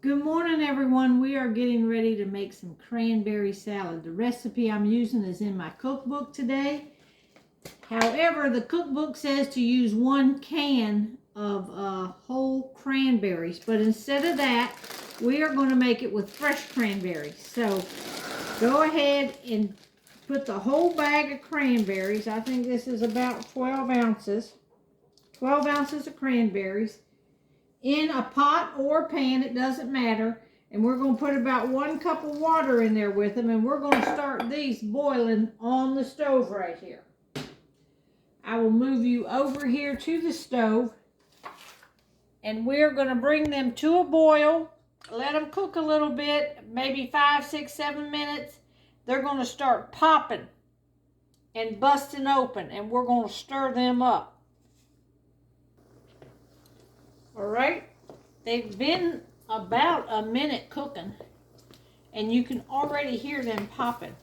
Good morning, everyone. We are getting ready to make some cranberry salad. The recipe I'm using is in my cookbook today. However, the cookbook says to use 1 can of whole cranberries, but instead of that, we are going to make it with fresh cranberries. So go ahead and put the whole bag of cranberries. I think this is about 12 ounces. 12 ounces of cranberries in a pot or pan, it doesn't matter. And we're going to put about 1 cup of water in there with them, and we're going to start these boiling on the stove right here. I will move you over here to the stove, and we're going to bring them to a boil. Let them cook a little bit, maybe 5, 6, 7 minutes. They're going to start popping and busting open, and we're going to stir them up. All right, they've been about a minute cooking, and you can already hear them popping,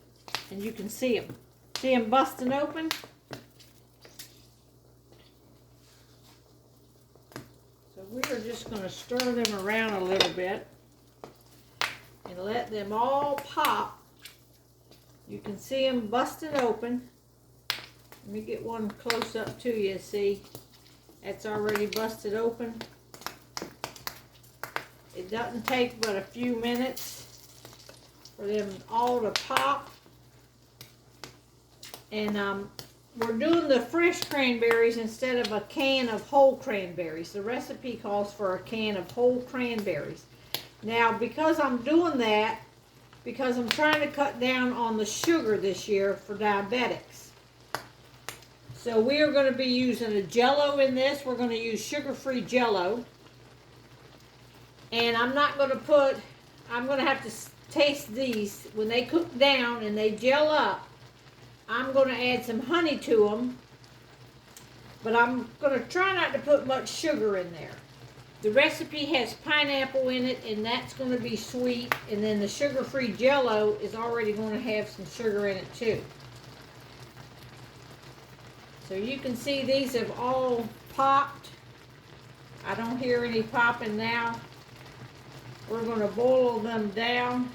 and you can see them. See them busting open? So we are just going to stir them around a little bit and let them all pop. You can see them busting open. Let me get one close up to you. See, that's already busted open. It doesn't take but a few minutes for them all to pop. And we're doing the fresh cranberries instead of a can of whole cranberries. The recipe calls for a can of whole cranberries. Now, because I'm doing that, because I'm trying to cut down on the sugar this year for diabetics. So we are going to be using a Jell-O in this. We're going to use sugar-free Jell-O. And I'm not going to put, I'm going to have to taste these. When they cook down and they gel up, I'm going to add some honey to them. But I'm going to try not to put much sugar in there. The recipe has pineapple in it, and that's going to be sweet. And then the sugar-free Jell-O is already going to have some sugar in it too. So you can see these have all popped. I don't hear any popping now. We're going to boil them down.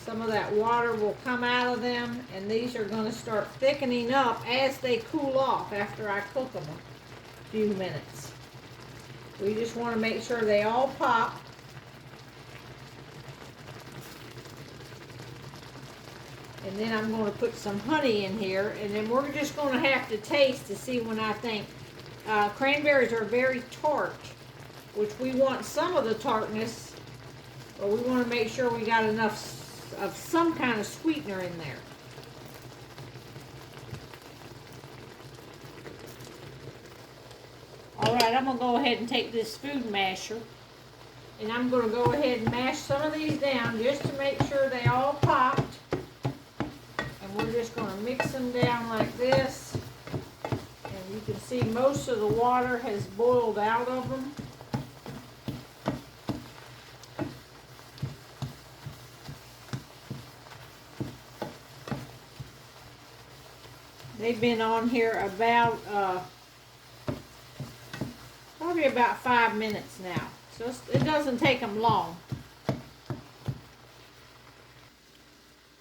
Some of that water will come out of them, and these are going to start thickening up as they cool off after I cook them a few minutes. We just want to make sure they all pop. And then I'm going to put some honey in here, and then we're just going to have to taste to see when I think. Cranberries are very tart, which we want some of the tartness, but we want to make sure we got enough of some kind of sweetener in there. All right, I'm going to go ahead and take this food masher, and I'm going to go ahead and mash some of these down just to make sure they all popped. And we're just going to mix them down like this. And you can see most of the water has boiled out of them. They've been on here about, probably about 5 minutes now. So it doesn't take them long.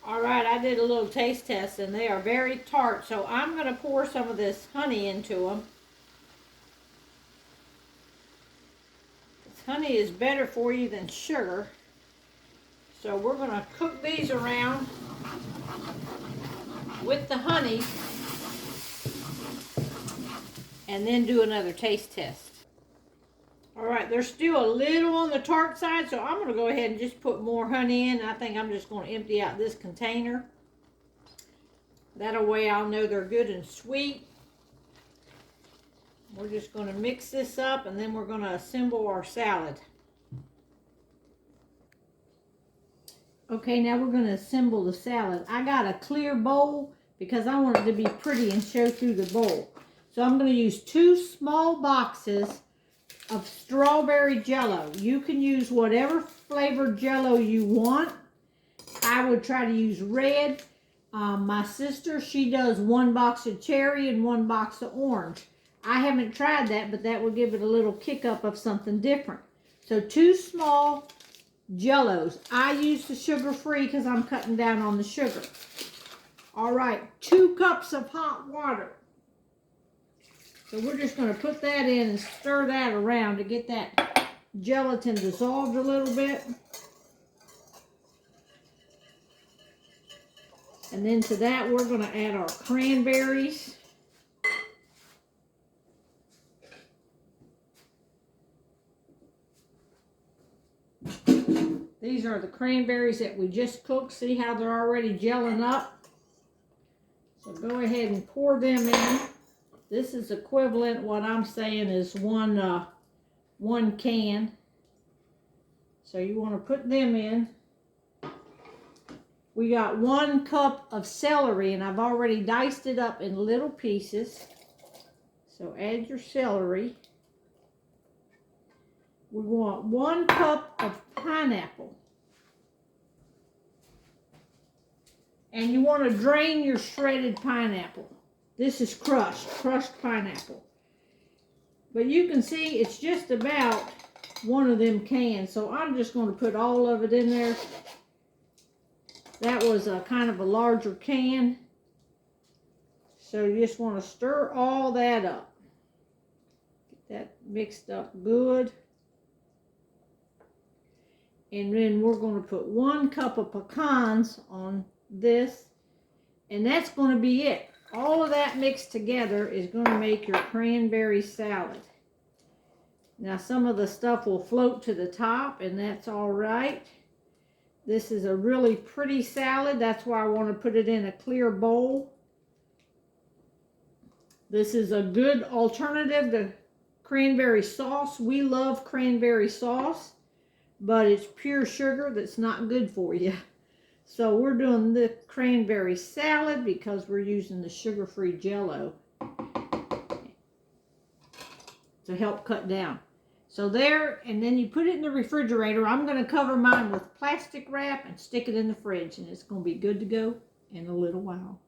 All right, I did a little taste test, and they are very tart. So I'm going to pour some of this honey into them. This honey is better for you than sugar. So we're going to cook these around with the honey, and then do another taste test. All right, they're still a little on the tart side, so I'm going to go ahead and just put more honey in. I think I'm just going to empty out this container. That way I'll know they're good and sweet. We're just going to mix this up, and then we're going to assemble our salad. Okay, now we're going to assemble the salad. I got a clear bowl because I want it to be pretty and show through the bowl. So I'm going to use 2 small boxes of strawberry Jell-O. You can use whatever flavored Jell-O you want. I would try to use red. My sister, she does 1 box of cherry and 1 box of orange. I haven't tried that, but that would give it a little kick up of something different. So 2 small Jellos. I use the sugar-free because I'm cutting down on the sugar. All right, 2 cups of hot water. So we're just going to put that in and stir that around to get that gelatin dissolved a little bit. And then to that, we're going to add our cranberries. These are the cranberries that we just cooked. See how they're already gelling up? So go ahead and pour them in. This is equivalent, what I'm saying is one can. So you want to put them in. We got 1 cup of celery, and I've already diced it up in little pieces. So add your celery. We want 1 cup of pineapple. And you want to drain your shredded pineapple. This is crushed pineapple. But you can see it's just about one of them cans. So I'm just going to put all of it in there. That was a kind of a larger can. So you just want to stir all that up. Get that mixed up good. And then we're going to put 1 cup of pecans on this. And that's going to be it. All of that mixed together is going to make your cranberry salad. Now some of the stuff will float to the top, and that's all right. This is a really pretty salad. That's why I want to put it in a clear bowl. This is a good alternative to cranberry sauce. We love cranberry sauce, but it's pure sugar that's not good for you. So we're doing the cranberry salad because we're using the sugar-free Jell-O to help cut down. So there, and then you put it in the refrigerator. I'm going to cover mine with plastic wrap and stick it in the fridge, and it's going to be good to go in a little while.